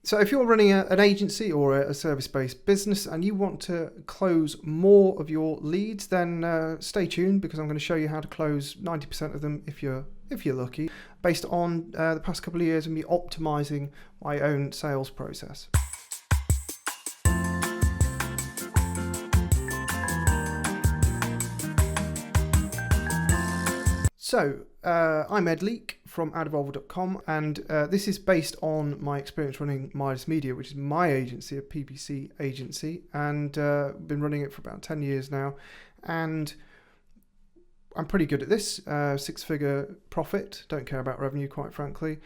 So if you're running an agency or a service-based business and you want to close more of your leads, then stay tuned, because I'm going to show you how to close 90% of them if you're lucky, based on the past couple of years and me optimizing my own sales process. So, I'm Ed Leek from adevolver.com, and this is based on my experience running Midas Media, which is my agency, a PPC agency, and been running it for about 10 years now, and I'm pretty good at this, 6-figure profit, don't care about revenue, quite frankly,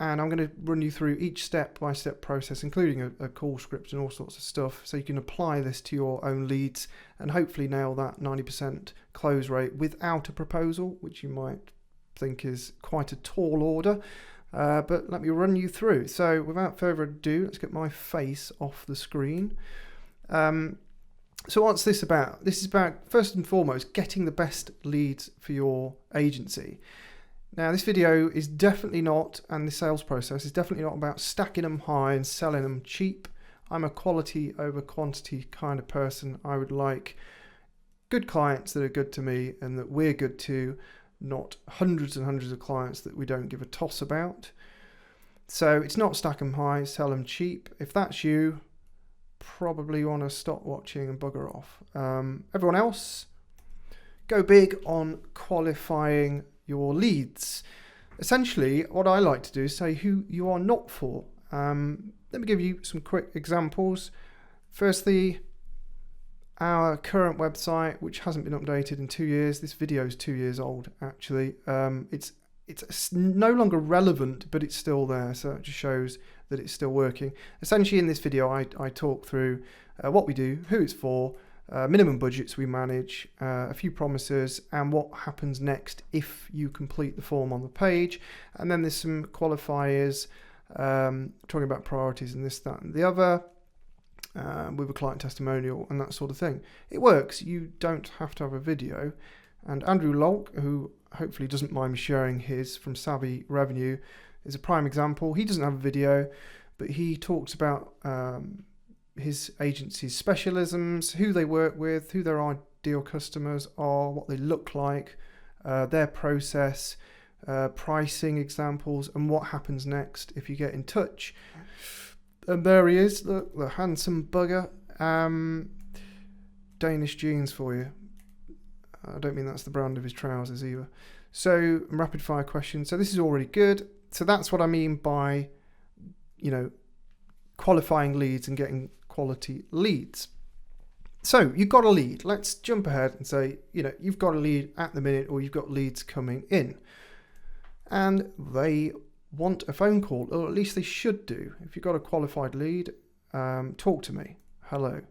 and I'm going to run you through each step-by-step process, including a call script and all sorts of stuff, so you can apply this to your own leads and hopefully nail that 90% close rate without a proposal, which you might think is quite a tall order, but let me run you through. So without further ado, let's get my face off the screen. So what's this about? This is about, first and foremost, getting the best leads for your agency. Now, this video is definitely not, and the sales process is definitely not about stacking them high and selling them cheap. I'm a quality over quantity kind of person. I would like good clients that are good to me and that we're good to, not hundreds and hundreds of clients that we don't give a toss about. So it's not stack them high, sell them cheap. If that's you, probably want to stop watching and bugger off. Everyone else, go big on qualifying your leads. Essentially, what I like to do is say who you are not for. Let me give you some quick examples. Firstly, our current website, which hasn't been updated in 2 years. This video is 2 years old, actually. It's no longer relevant, but it's still there, so it just shows that it's still working. Essentially, in this video, I talk through what we do, who it's for, minimum budgets we manage, a few promises, and what happens next if you complete the form on the page. And then there's some qualifiers, talking about priorities and this, that, and the other, with a client testimonial and that sort of thing. It works. You don't have to have a video. And Andrew Lolk, who hopefully doesn't mind me sharing his from Savvy Revenue, is a prime example. He doesn't have a video, but he talks about his agency's specialisms, who they work with, who their ideal customers are, what they look like, their process, pricing examples, and what happens next if you get in touch. And there he is, look, the handsome bugger. Danish jeans for you. I don't mean that's the brand of his trousers either. So, rapid fire questions. So this is already good. So that's what I mean by, qualifying leads and getting quality leads. So you've got a lead. Let's jump ahead and say, you've got a lead at the minute, or you've got leads coming in, and they want a phone call, or at least they should do. If you've got a qualified lead, talk to me. Hello.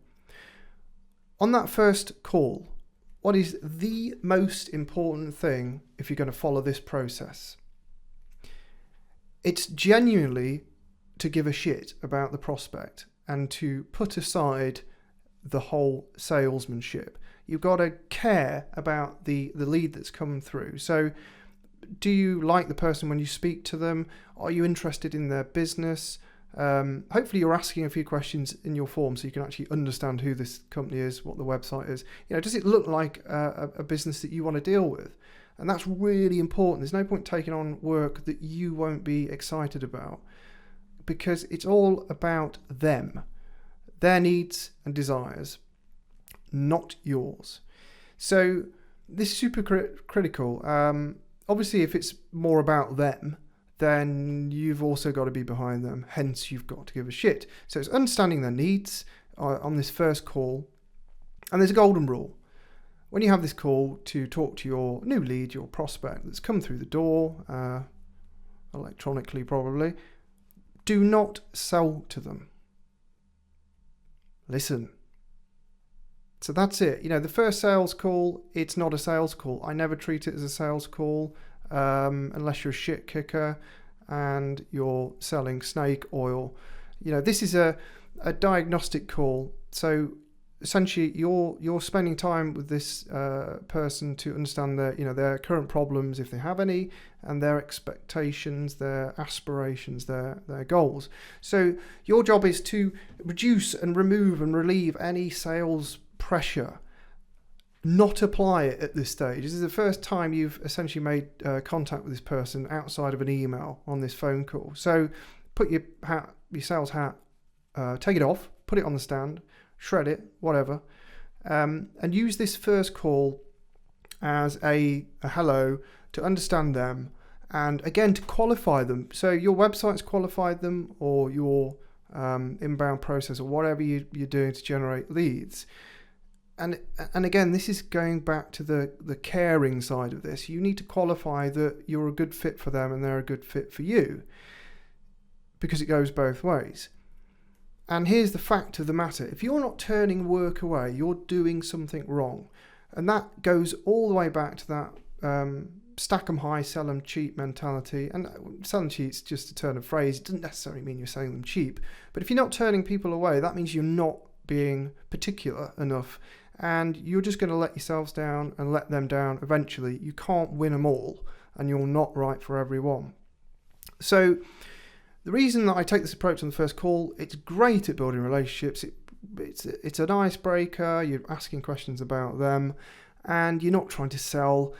On that first call, what is the most important thing if you're going to follow this process? It's genuinely to give a shit about the prospect and to put aside the whole salesmanship. You've got to care about the lead that's come through. So do you like the person when you speak to them? Are you interested in their business? Hopefully you're asking a few questions in your form so you can actually understand who this company is, what the website is. Does it look like a business that you want to deal with? And that's really important. There's no point taking on work that you won't be excited about, because it's all about them, their needs and desires, not yours. So this is super critical. Obviously, if it's more about them, then you've also got to be behind them. Hence, you've got to give a shit. So it's understanding their needs on this first call. And there's a golden rule. When you have this call to talk to your new lead, your prospect that's come through the door, electronically probably, do not sell to them. Listen. So that's it. The first sales call, it's not a sales call. I never treat it as a sales call unless you're a shit kicker and you're selling snake oil. This is a diagnostic call. So essentially you're spending time with this person to understand their current problems, if they have any, and their expectations, their aspirations, their goals. So your job is to reduce and remove and relieve any sales pressure, not apply it at this stage. This is the first time you've essentially made contact with this person outside of an email on this phone call. So put your sales hat, take it off, put it on the stand, shred it, whatever, and use this first call as a hello to understand them, and again to qualify them. So your website's qualified them, or your inbound process, or whatever you're doing to generate leads. And again, this is going back to the caring side of this. You need to qualify that you're a good fit for them and they're a good fit for you, because it goes both ways. And here's the fact of the matter. If you're not turning work away, you're doing something wrong. And that goes all the way back to that stack 'em high, sell 'em cheap mentality. And sell 'em cheap is just a turn of phrase. It doesn't necessarily mean you're selling them cheap. But if you're not turning people away, that means you're not being particular enough. And you're just going to let yourselves down and let them down eventually. You can't win them all, and you're not right for everyone. So the reason that I take this approach on the first call, it's great at building relationships. It's an icebreaker. You're asking questions about them, and you're not trying to sell,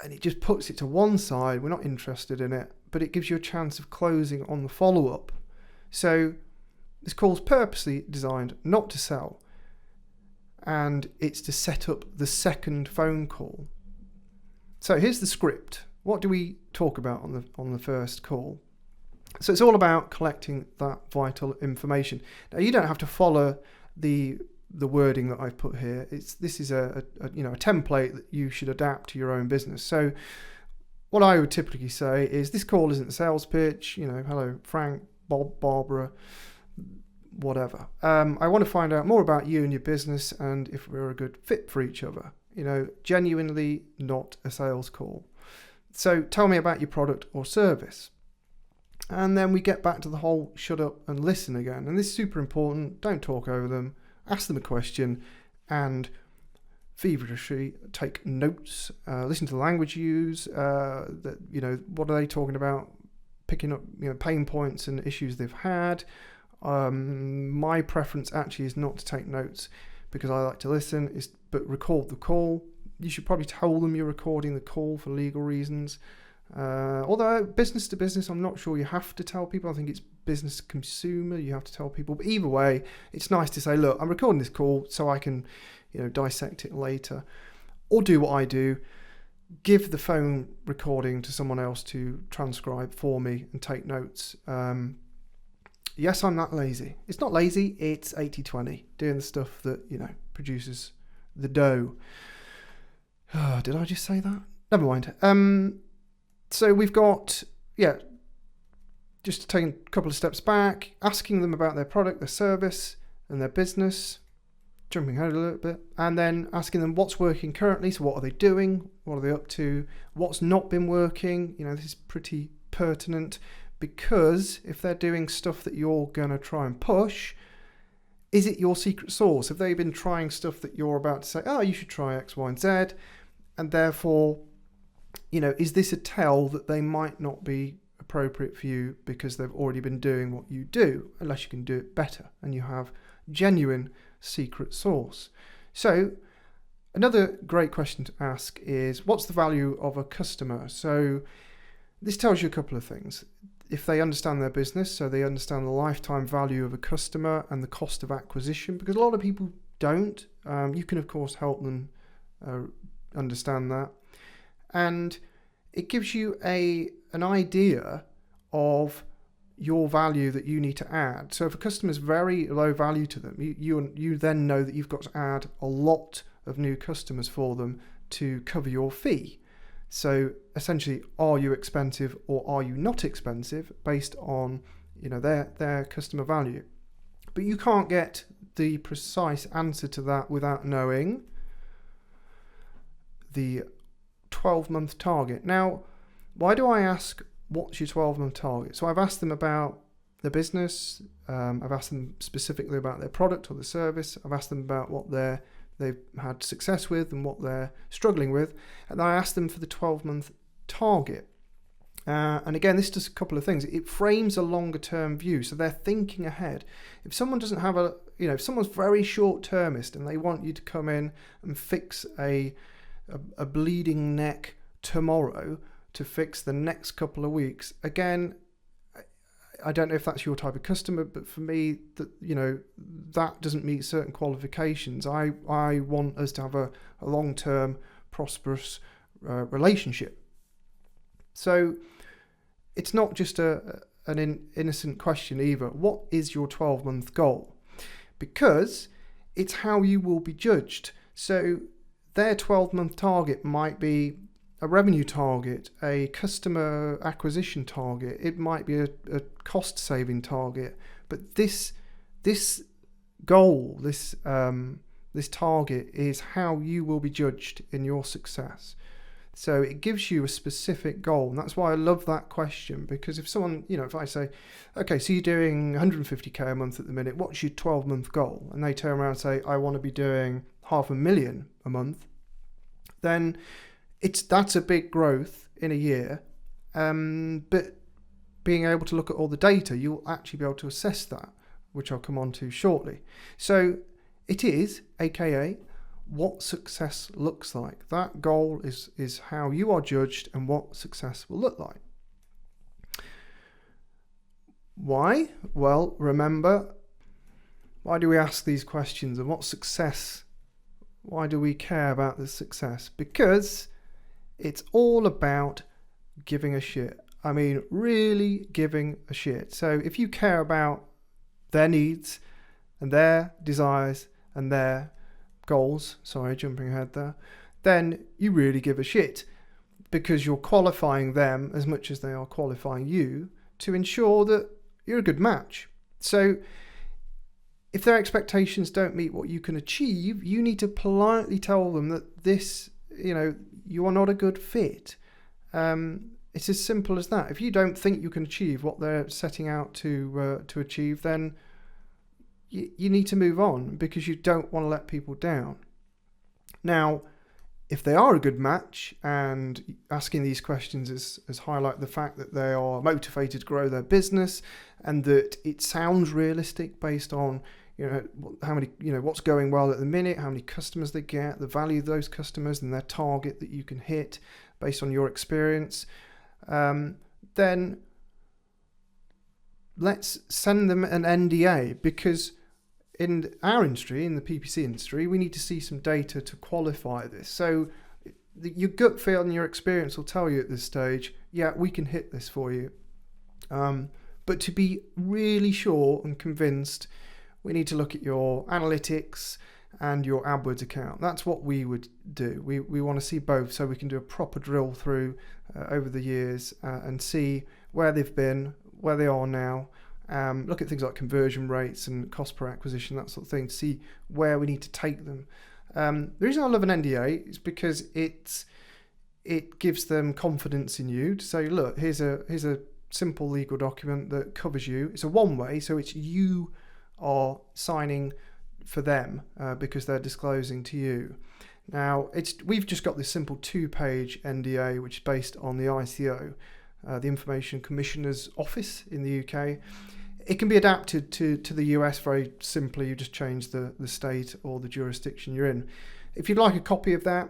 and it just puts it to one side. We're not interested in it, but it gives you a chance of closing on the follow-up. So this call's purposely designed not to sell, and it's to set up the second phone call. So here's the script. What do we talk about on the first call? So it's all about collecting that vital information. Now, you don't have to follow the wording that I've put here. This is a template that you should adapt to your own business. So what I would typically say is, this call isn't a sales pitch. Hello, Frank, Bob, Barbara, whatever. I want to find out more about you and your business, and if we're a good fit for each other. Genuinely not a sales call. So tell me about your product or service. And then we get back to the whole shut up and listen again. And this is super important. Don't talk over them. Ask them a question and feverishly take notes. Listen to the language you use. What are they talking about? Picking up pain points and issues they've had. My preference actually is not to take notes, because I like to listen, but record the call. You should probably tell them you're recording the call for legal reasons. Although business to business, I'm not sure you have to tell people. I think it's business to consumer, you have to tell people. But either way, it's nice to say, look, I'm recording this call so I can dissect it later. Or do what I do, give the phone recording to someone else to transcribe for me and take notes. Yes, I'm that lazy. It's not lazy, it's 80-20, doing the stuff that, produces the dough. Did I just say that? Never mind. So we've got, just taking a couple of steps back, asking them about their product, their service, and their business, jumping ahead a little bit, and then asking them what's working currently. So what are they doing? What are they up to? What's not been working? This is pretty pertinent. Because if they're doing stuff that you're going to try and push, is it your secret sauce? Have they been trying stuff that you're about to say, oh, you should try X, Y, and Z? And therefore, is this a tell that they might not be appropriate for you because they've already been doing what you do, unless you can do it better and you have genuine secret sauce? So another great question to ask is, what's the value of a customer? So this tells you a couple of things. If they understand their business, so they understand the lifetime value of a customer and the cost of acquisition, because a lot of people don't. You can, of course, help them understand that. And it gives you an idea of your value that you need to add. So if a customer is very low value to them, you then know that you've got to add a lot of new customers for them to cover your fee. So essentially, are you expensive or are you not expensive based on their customer value? But you can't get the precise answer to that without knowing the 12-month target. Now, why do I ask what's your 12-month target? So I've asked them about the business. I've asked them specifically about their product or the service. I've asked them about what they've had success with and what they're struggling with. And I asked them for the 12-month target. And again, this does a couple of things. It frames a longer term view, so they're thinking ahead. If someone doesn't have if someone's very short termist and they want you to come in and fix a bleeding neck tomorrow to fix the next couple of weeks, again, I don't know if that's your type of customer, but for me, that doesn't meet certain qualifications. I want us to have a long-term, prosperous relationship. So it's not just an innocent question either. What is your 12-month goal? Because it's how you will be judged. So their 12-month target might be a revenue target, a customer acquisition target. It might be a cost-saving target. But this goal, this target is how you will be judged in your success. So it gives you a specific goal, and that's why I love that question, because if someone, if I say, okay, so you're doing 150k a month at the minute, what's your 12-month goal? And they turn around and say, I want to be doing 500,000 a month, then that's a big growth in a year. But being able to look at all the data, you'll actually be able to assess that, which I'll come on to shortly. So it is, aka, what success looks like. That goal is how you are judged and what success will look like. Why? Well, remember, why do we ask these questions, and what success? Why do we care about the success? Because it's all about giving a shit. I mean, really giving a shit. So if you care about their needs and their desires and their goals, jumping ahead there, then you really give a shit, because you're qualifying them as much as they are qualifying you to ensure that you're a good match. So if their expectations don't meet what you can achieve, you need to politely tell them that this, you are not a good fit. It's as simple as that. If you don't think you can achieve what they're setting out to achieve, then you need to move on, because you don't want to let people down. Now, if they are a good match, and asking these questions is highlight the fact that they are motivated to grow their business, and that it sounds realistic based on how many, what's going well at the minute, how many customers they get, the value of those customers, and their target that you can hit based on your experience, then let's send them an NDA, because in our industry, in the PPC industry, we need to see some data to qualify this. So your gut feel and your experience will tell you at this stage, yeah, we can hit this for you. But to be really sure and convinced, we need to look at your analytics and your AdWords account. That's what we would do. We want to see both, so we can do a proper drill through over the years and see where they've been, where they are now. Look at things like conversion rates and cost per acquisition, that sort of thing, to see where we need to take them. The reason I love an NDA is because it gives them confidence in you to say, look, here's a simple legal document that covers you. It's a one-way, so it's you are signing for them because they're disclosing to you. Now, we've just got this simple 2-page NDA, which is based on the ICO, the Information Commissioner's Office in the UK. It can be adapted to the US very simply. You just change the state or the jurisdiction you're in. If you'd like a copy of that,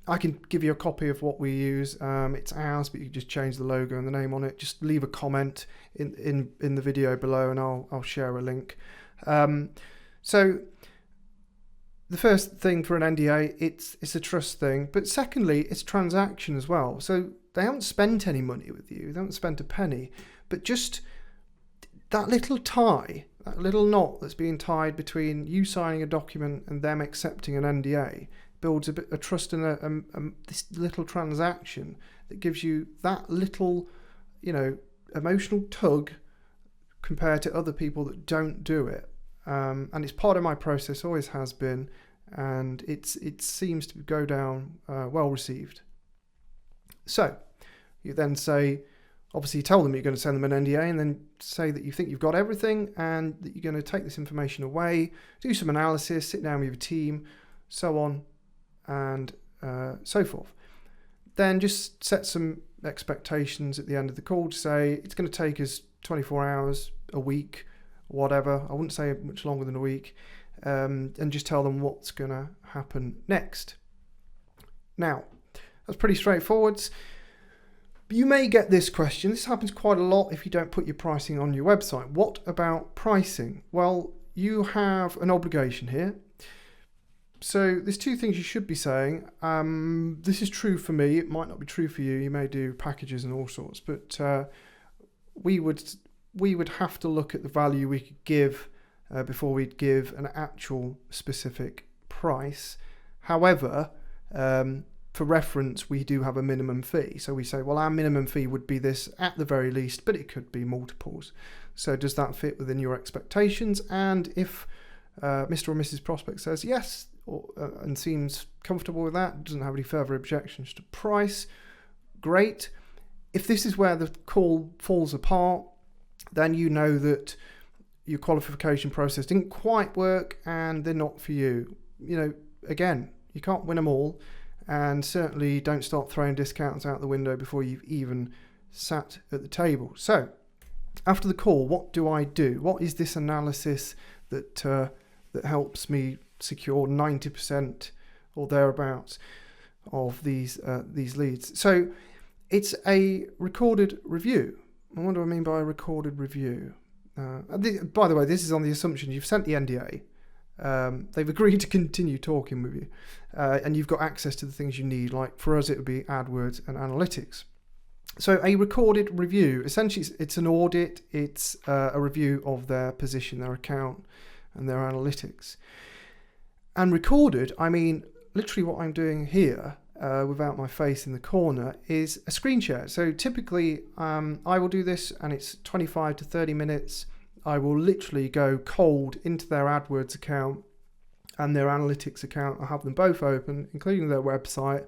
I can give you a copy of what we use. It's ours, but you can just change the logo and the name on it. Just leave a comment in the video below, and I'll share a link. So the first thing for an NDA, it's a trust thing, but secondly, it's transaction as well. So they haven't spent any money with you, they haven't spent a penny, but just that little tie, that little knot that's being tied between you signing a document and them accepting an NDA builds a bit of trust in this little transaction that gives you that little, emotional tug compared to other people that don't do it. And it's part of my process, always has been, and it seems to go down well received. So you then say, Obviously, you tell them you're going to send them an NDA and then say that you think you've got everything and that you're going to take this information away, do some analysis, sit down with your team, so on and so forth. Then just set some expectations at the end of the call to say it's going to take us 24 hours, a week, whatever. I wouldn't say much longer than a week. And just tell them what's going to happen next. Now, that's pretty straightforward. You may get this question. This happens quite a lot if you don't put your pricing on your website. What about pricing? Well, you have an obligation here. So there's two things you should be saying. This is true for me. It might not be true for you. You may do packages and all sorts, but we would have to look at the value we could give before we'd give an actual specific price. However, for reference, we do have a minimum fee. So we say, well, our minimum fee would be this at the very least, but it could be multiples. So does that fit within your expectations? And if Mr. or Mrs. Prospect says yes, and seems comfortable with that, doesn't have any further objections to price, great. If this is where the call falls apart, then you know that your qualification process didn't quite work and they're not for you. You know, again, you can't win them all, and certainly don't start throwing discounts out the window before you've even sat at the table. So after the call, what do I do? What is this analysis that helps me secure 90% or thereabouts of these leads? So it's a recorded review. And what do I mean by a recorded review? By the way, this is on the assumption you've sent the NDA. They've agreed to continue talking with you, and you've got access to the things you need. Like for us, it would be AdWords and analytics. So a recorded review, essentially it's an audit. It's a review of their position, their account and their analytics. And recorded, I mean literally what I'm doing here without my face in the corner is a screen share. So typically I will do this and it's 25 to 30 minutes. I will literally go cold into their AdWords account and their analytics account. I have them both open, including their website.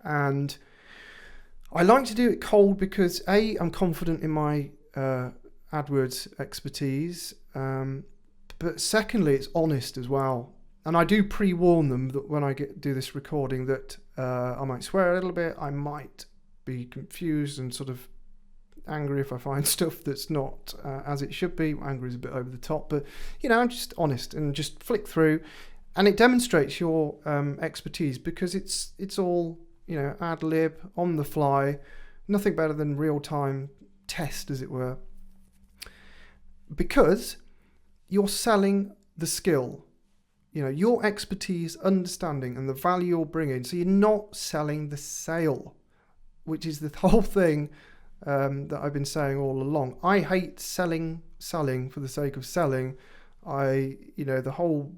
And I like to do it cold because A, I'm confident in my AdWords expertise. But secondly, it's honest as well. And I do pre-warn them that when I do this recording that I might swear a little bit, I might be confused and sort of angry if I find stuff that's not as it should be. Angry is a bit over the top, but you know, I'm just honest and just flick through, and it demonstrates your expertise because it's all, you know, ad lib, on the fly, nothing better than real-time test, as it were, because you're selling the skill, you know, your expertise, understanding, and the value you're bringing. So you're not selling the sale, which is the whole thing that I've been saying all along. I hate selling for the sake of selling. The whole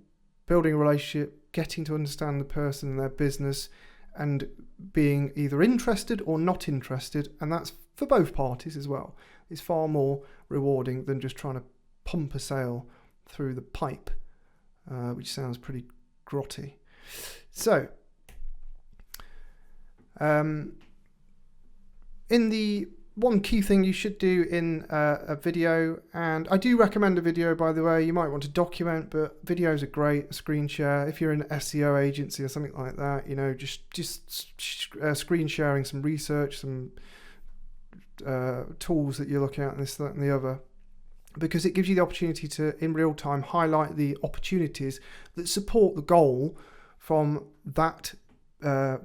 building a relationship, getting to understand the person and their business, and being either interested or not interested, and that's for both parties as well, is far more rewarding than just trying to pump a sale through the pipe, which sounds pretty grotty. So, in the one key thing you should do in a video, and I do recommend a video, by the way. You might want to document, but videos are great. A screen share, if you're an SEO agency or something like that, you know, just screen sharing some research, some tools that you're looking at, and this, that, and the other, because it gives you the opportunity to, in real time, highlight the opportunities that support the goal from that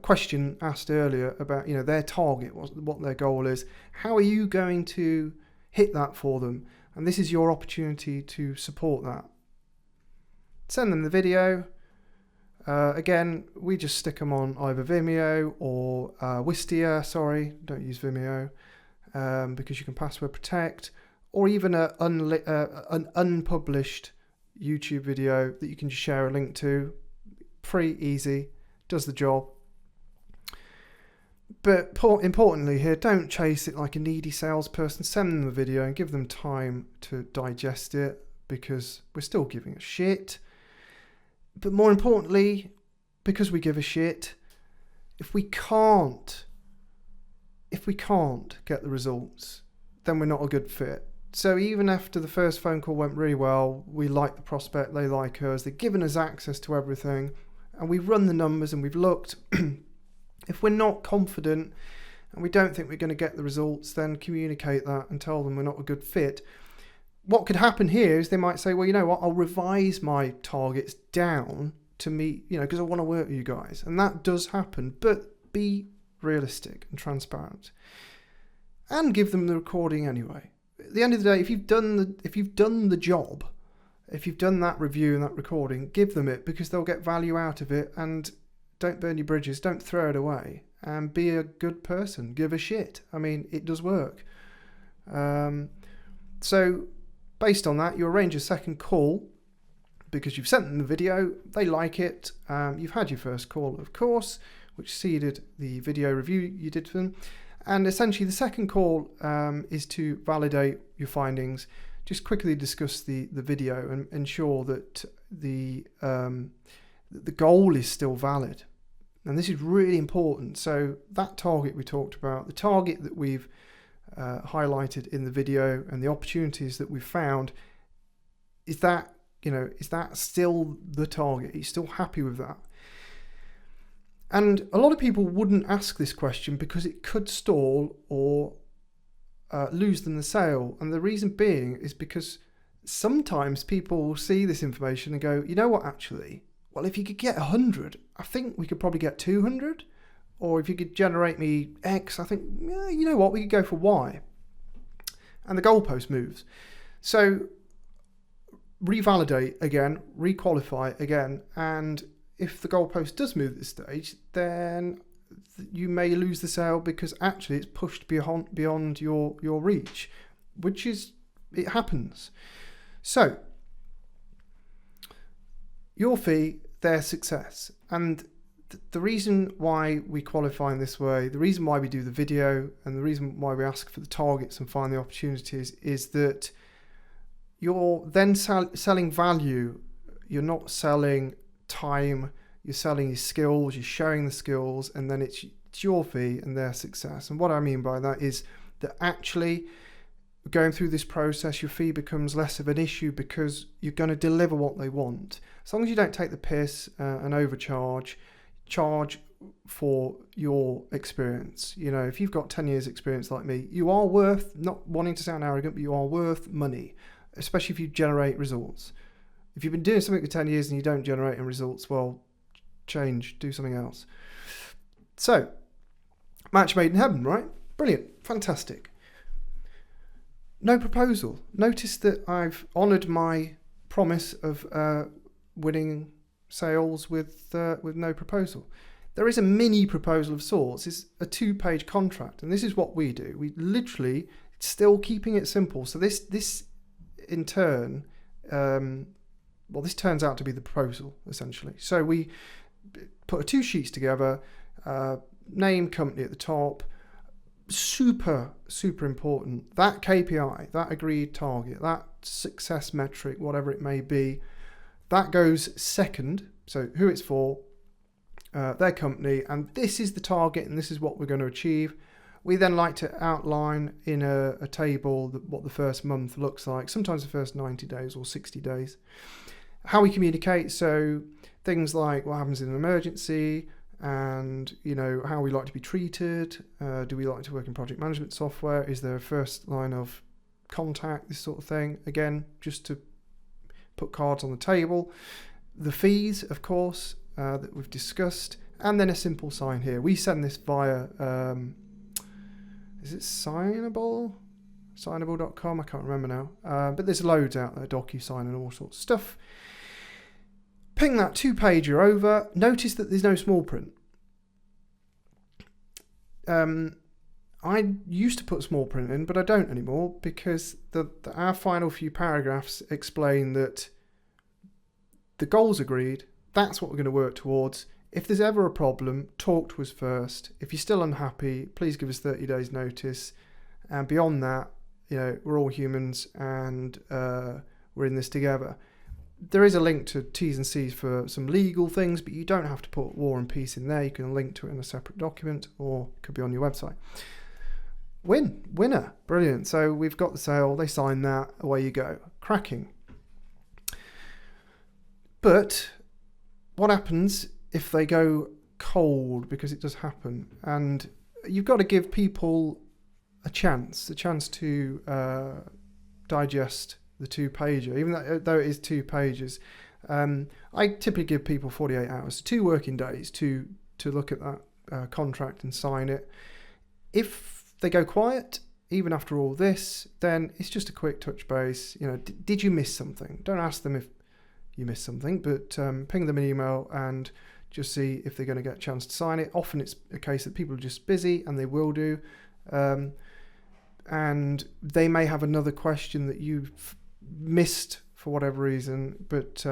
question asked earlier about, you know, their target, what their goal is. How are you going to hit that for them? And this is your opportunity to support that. Send them the video. Again, we just stick them on either Vimeo or Wistia. Sorry, don't use Vimeo because you can password protect, or even an unpublished YouTube video that you can just share a link to. Pretty easy. Does the job. But importantly here, don't chase it like a needy salesperson. Send them the video and give them time to digest it, because we're still giving a shit. But more importantly, because we give a shit, if we can't get the results, then we're not a good fit. So even after the first phone call went really well, we like the prospect, they like us, they've given us access to everything, and we've run the numbers and we've looked. If we're not confident and we don't think we're going to get the results, then communicate that and tell them we're not a good fit. What could happen here is they might say, well, you know what, I'll revise my targets down to meet, because I want to work with you guys. And that does happen, but be realistic and transparent. And give them the recording anyway. At the end of the day, if you've done the job, if you've done that review and that recording, give them it, because they'll get value out of it. And don't burn your bridges, don't throw it away, and be a good person. Give a shit. I mean, it does work. So based on that, you arrange a second call because you've sent them the video, they like it, you've had your first call, of course, which seeded the video review you did for them. And essentially the second call is to validate your findings, just quickly discuss the video and ensure that the goal is still valid. And this is really important. So that target we talked about, the target that we've highlighted in the video and the opportunities that we've found, is that still the target? Are you still happy with that? And a lot of people wouldn't ask this question because it could stall or lose them the sale. And the reason being is because sometimes people will see this information and go, you know what, actually, well, if you could get 100, I think we could probably get 200. Or if you could generate me X, I think, yeah, you know what, we could go for Y. And the goalpost moves. So revalidate again, requalify again, and if the goalpost does move at this stage, then you may lose the sale because actually it's pushed beyond your reach, which is, it happens. So your fee, their success. And the reason why we qualify in this way, the reason why we do the video, and the reason why we ask for the targets and find the opportunities is that you're then selling value. You're not selling time. You're selling your skills. You're showing the skills, and then it's your fee and their success. And what I mean by that is that actually going through this process, your fee becomes less of an issue because you're going to deliver what they want. As long as you don't take the piss and overcharge, charge for your experience. If you've got 10 years experience like me, you are worth, not wanting to sound arrogant, but you are worth money, especially if you generate results. If you've been doing something for 10 years and you don't generate any results, well, change, do something else. So, match made in heaven, right? Brilliant, fantastic. No proposal. Notice that I've honoured my promise of winning sales with no proposal. There is a mini proposal of sorts. It's a 2-page contract, and this is what we do. We literally still keeping it simple. So this in turn, this turns out to be the proposal essentially. So we put 2 sheets together, name, company at the top. Super important. That KPI, that agreed target, that success metric, whatever it may be, that goes second. So who it's for, their company, and this is the target and this is what we're going to achieve. We then like to outline in a table what the first month looks like, sometimes the first 90 days or 60 days. How we communicate, so things like what happens in an emergency, and how we like to be treated. Do we like to work in project management software? Is there a first line of contact? This sort of thing. Again, just to put cards on the table. The fees, of course, that we've discussed, and then a simple sign here. We send this via, is it Signable? Signable.com? I can't remember now. But there's loads out there, DocuSign and all sorts of stuff. Ping that 2-pager over. Notice that there's no small print. I used to put small print in, but I don't anymore because our final few paragraphs explain that the goals agreed. That's what we're going to work towards. If there's ever a problem, talk to us first. If you're still unhappy, please give us 30 days notice. And beyond that, we're all humans and we're in this together. There is a link to T's and C's for some legal things, but you don't have to put War and Peace in there. You can link to it in a separate document, or it could be on your website. winner, brilliant. So we've got the sale, they sign that, away you go, cracking. But what happens if they go cold? Because it does happen, and you've got to give people a chance to digest the 2-pager, even though it is 2 pages. I typically give people 48 hours, 2 working days to look at that contract and sign it. If they go quiet, even after all this, then it's just a quick touch base. You know, did you miss something? Don't ask them if you missed something, but ping them an email and just see if they're going to get a chance to sign it. Often it's a case that people are just busy, and they will do. And they may have another question that you've missed for whatever reason, but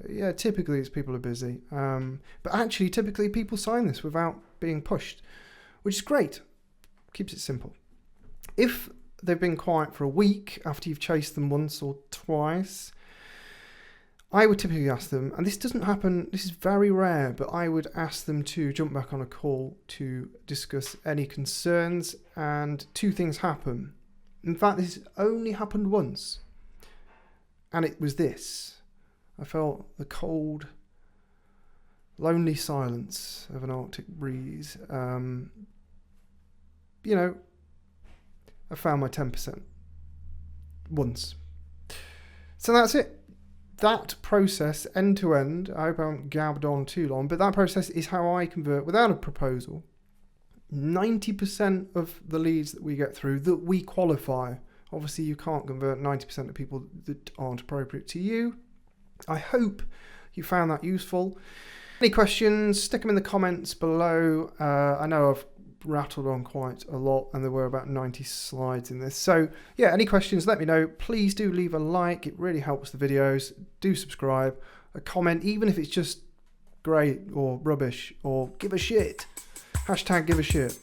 yeah, typically it's people are busy. But actually, typically people sign this without being pushed, which is great. Keeps it simple. If they've been quiet for a week after you've chased them once or twice, I would typically ask them, and this doesn't happen, this is very rare, but I would ask them to jump back on a call to discuss any concerns, and 2 things happen. In fact, this only happened once, and it was this. I felt the cold, lonely silence of an Arctic breeze. You know, I found my 10% once. So that's it. That process, end to end, I hope I haven't gabbed on too long, but that process is how I convert, without a proposal, 90% of the leads that we get through that we qualify. Obviously, you can't convert 90% of people that aren't appropriate to you. I hope you found that useful. Any questions, stick them in the comments below. I know I've rattled on quite a lot, and there were about 90 slides in this. So yeah, any questions, let me know. Please do leave a like, it really helps the videos. Do subscribe, a comment, even if it's just great or rubbish or give a shit. #give a shit.